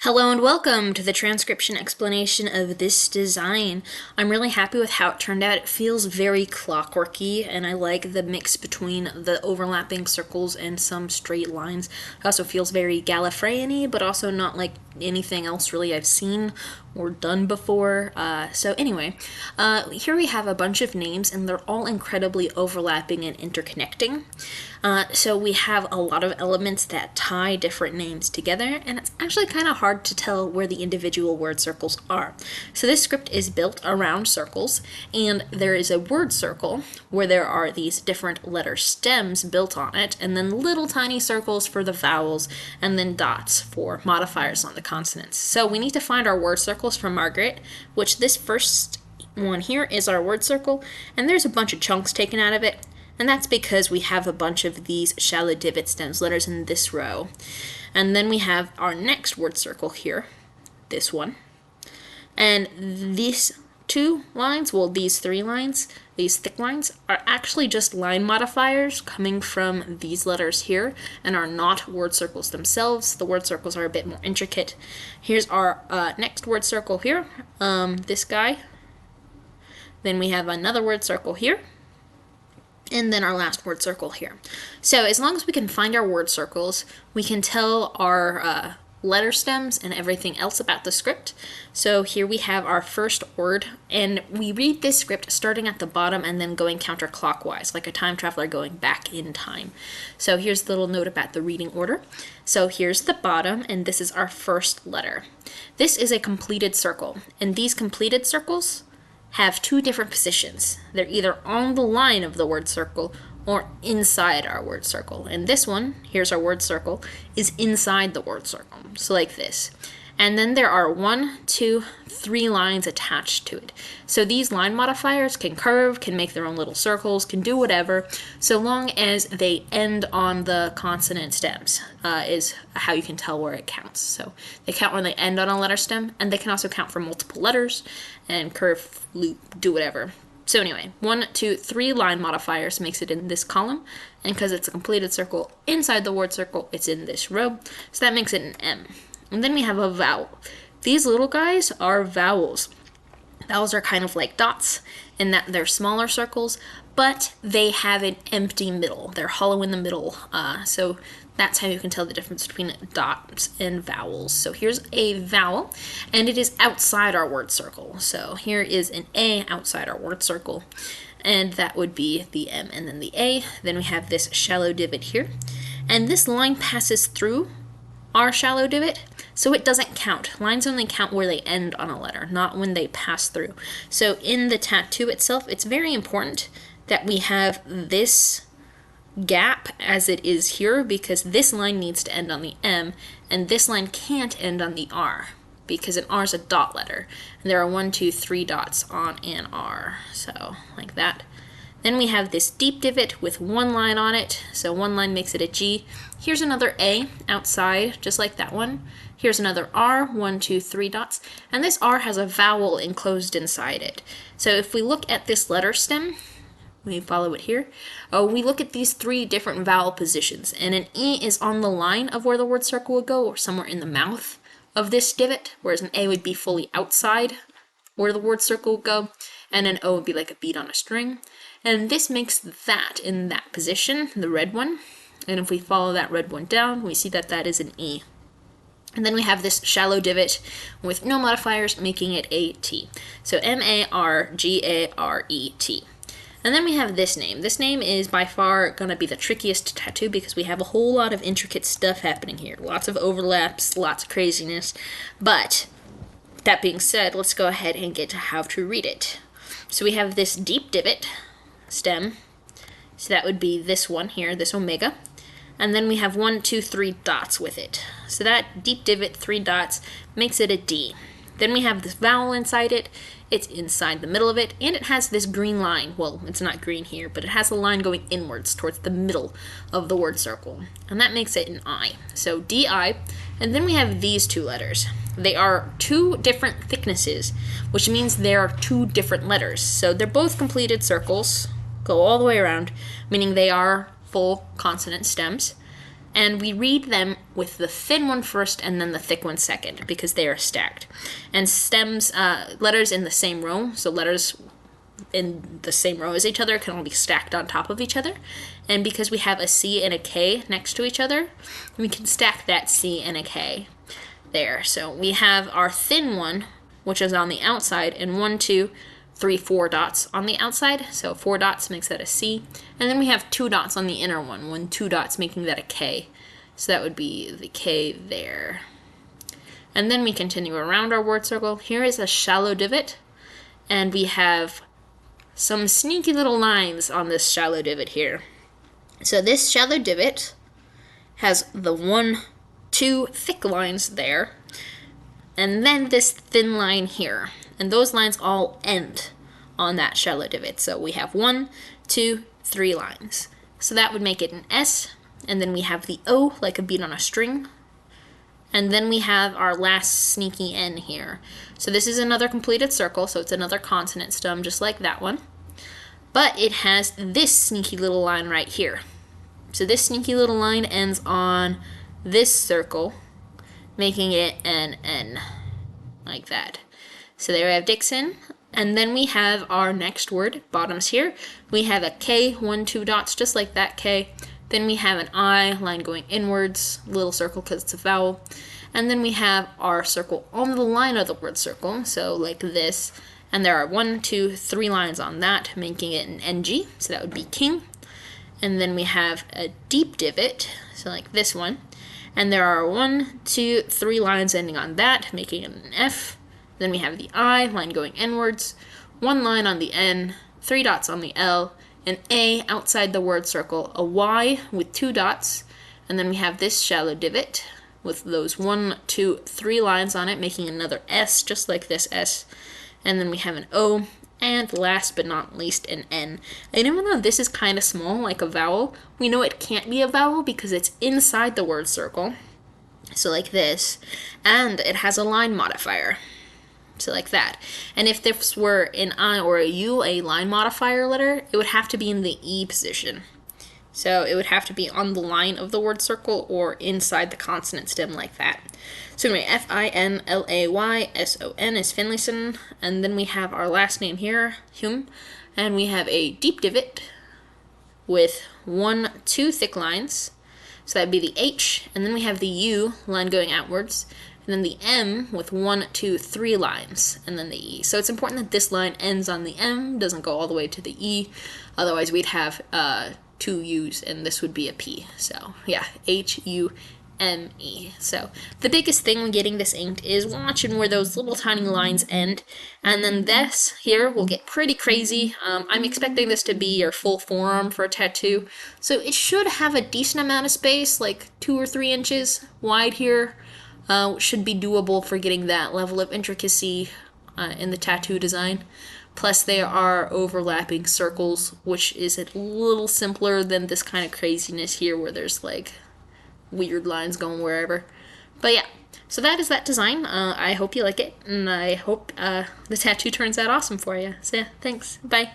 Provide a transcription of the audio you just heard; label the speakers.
Speaker 1: Hello and welcome to the transcription explanation of this design. I'm really happy with how it turned out. It feels very clockworky and I like the mix between the overlapping circles and some straight lines. It also feels very Gallifreyan-y, but also not like anything else really I've seen or done before. So anyway, here we have a bunch of names and they're all incredibly overlapping and interconnecting. So we have a lot of elements that tie different names together, and it's actually kind of hard to tell where the individual word circles are. So this script is built around circles, and there is a word circle where there are these different letter stems built on it, and then little tiny circles for the vowels, and then dots for modifiers on the consonants. So we need to find our word circles from Margaret, which this first one here is our word circle, and there's a bunch of chunks taken out of it. And that's because we have a bunch of these shallow divot stems letters in this row. And then we have our next word circle here, this one. And these two lines, well, these three lines, these thick lines, are actually just line modifiers coming from these letters here and are not word circles themselves. The word circles are a bit more intricate. Here's our next word circle here, this guy. Then we have another word circle here. And then our last word circle here. So as long as we can find our word circles, we can tell our letter stems and everything else about the script. So here we have our first word, and we read this script starting at the bottom and then going counterclockwise, like a time traveler going back in time. So here's the little note about the reading order. So here's the bottom, and this is our first letter. This is a completed circle, and these completed circles have two different positions. They're either on the line of the word circle or inside our word circle. And this one, here's our word circle, is inside the word circle. So like this. And then there are 1, 2, 3 lines attached to it. So these line modifiers can curve, can make their own little circles, can do whatever, so long as they end on the consonant stems, is how you can tell where it counts. So they count when they end on a letter stem, and they can also count for multiple letters, and curve, loop, do whatever. So anyway, 1, 2, 3 line modifiers makes it in this column, and because it's a completed circle inside the word circle, it's in this row, so that makes it an M. And then we have a vowel. These little guys are vowels. Vowels are kind of like dots in that they're smaller circles, but they have an empty middle. They're hollow in the middle. So that's how you can tell the difference between dots and vowels. So here's a vowel, and it is outside our word circle. So here is an A outside our word circle, and that would be the M and then the A. Then we have this shallow divot here, and this line passes through our shallow divot, so it doesn't count. Lines only count where they end on a letter, not when they pass through. So in the tattoo itself, it's very important that we have this gap as it is here, because this line needs to end on the M, and this line can't end on the R, because an R is a dot letter, and there are 1, 2, 3 dots on an R, so like that. Then we have this deep divot with one line on it, so one line makes it a G. Here's another A outside, just like that one. Here's another R, 1, 2, 3 dots, and this R has a vowel enclosed inside it. So if we look at this letter stem, we follow it here, we look at these 3 different vowel positions, and an E is on the line of where the word circle would go, or somewhere in the mouth of this divot, whereas an A would be fully outside where the word circle would go, and an O would be like a bead on a string. And this makes that in that position, the red one. And if we follow that red one down, we see that that is an E. And then we have this shallow divot with no modifiers, making it a T. So M-A-R-G-A-R-E-T. And then we have this name. This name is by far going to be the trickiest tattoo because we have a whole lot of intricate stuff happening here. Lots of overlaps, lots of craziness. But that being said, let's go ahead and get to how to read it. So we have this deep divot stem, so that would be this one here, this omega, and then we have 1, 2, 3 dots with it. So that deep divot, 3 dots, makes it a D. Then we have this vowel inside it, it's inside the middle of it, and it has this green line. Well, it's not green here, but it has a line going inwards towards the middle of the word circle, and that makes it an I. So D-I, and then we have these 2 letters. They are 2 different thicknesses, which means there are 2 different letters. So they're both completed circles, go all the way around, meaning they are full consonant stems. And we read them with the thin one first and then the thick one second because they are stacked. And stems, letters in the same row, so letters in the same row as each other can all be stacked on top of each other. And because we have a C and a K next to each other, we can stack that C and a K there. So we have our thin one, which is on the outside, and 1, 2, 3, 4 dots on the outside. So 4 dots makes that a C. And then we have 2 dots on the inner one, 2 dots making that a K. So that would be the K there. And then we continue around our word circle. Here is a shallow divot, and we have some sneaky little lines on this shallow divot here. So this shallow divot has the 1, 2 thick lines there, and then this thin line here. And those lines all end on that shallow divot. So we have 1, 2, 3 lines. So that would make it an S, and then we have the O like a bead on a string. And then we have our last sneaky N here. So this is another completed circle, so it's another consonant stem just like that one. But it has this sneaky little line right here. So this sneaky little line ends on this circle, making it an N, like that. So there we have Dixon. And then we have our next word, bottoms here. We have a K, 1, 2 dots, just like that K. Then we have an I, line going inwards, little circle because it's a vowel. And then we have our circle on the line of the word circle, so like this. And there are 1, 2, 3 lines on that, making it an NG, so that would be king. And then we have a deep divot, so like this one. And there are 1, 2, 3 lines ending on that, making it an F. Then we have the I, line going inwards, 1 line on the N, 3 dots on the L, an A outside the word circle, a Y with 2 dots, and then we have this shallow divot with those 1, 2, 3 lines on it, making another S, just like this S. And then we have an O, and last but not least, an N. And even though this is kind of small, like a vowel, we know it can't be a vowel because it's inside the word circle, so like this, and it has a line modifier. So like that. And if this were an I or a U, a line modifier letter, it would have to be in the E position. So it would have to be on the line of the word circle or inside the consonant stem like that. So anyway, Finlayson is Finlayson. And then we have our last name here, Hume. And we have a deep divot with 1, 2 thick lines. So that would be the H. And then we have the U, line going outwards. And then the M with 1, 2, 3 lines, and then the E. So it's important that this line ends on the M, doesn't go all the way to the E. Otherwise, we'd have 2 U's, and this would be a P. So yeah, H-U-M-E. So the biggest thing when getting this inked is watching where those little tiny lines end. And then this here will get pretty crazy. I'm expecting this to be your full forearm for a tattoo. So it should have a decent amount of space, like 2 or 3 inches wide here. Should be doable for getting that level of intricacy in the tattoo design. Plus there are overlapping circles, which is a little simpler than this kind of craziness here where there's like weird lines going wherever. But yeah, so that is that design. I hope you like it, and I hope the tattoo turns out awesome for you. So yeah, thanks. Bye.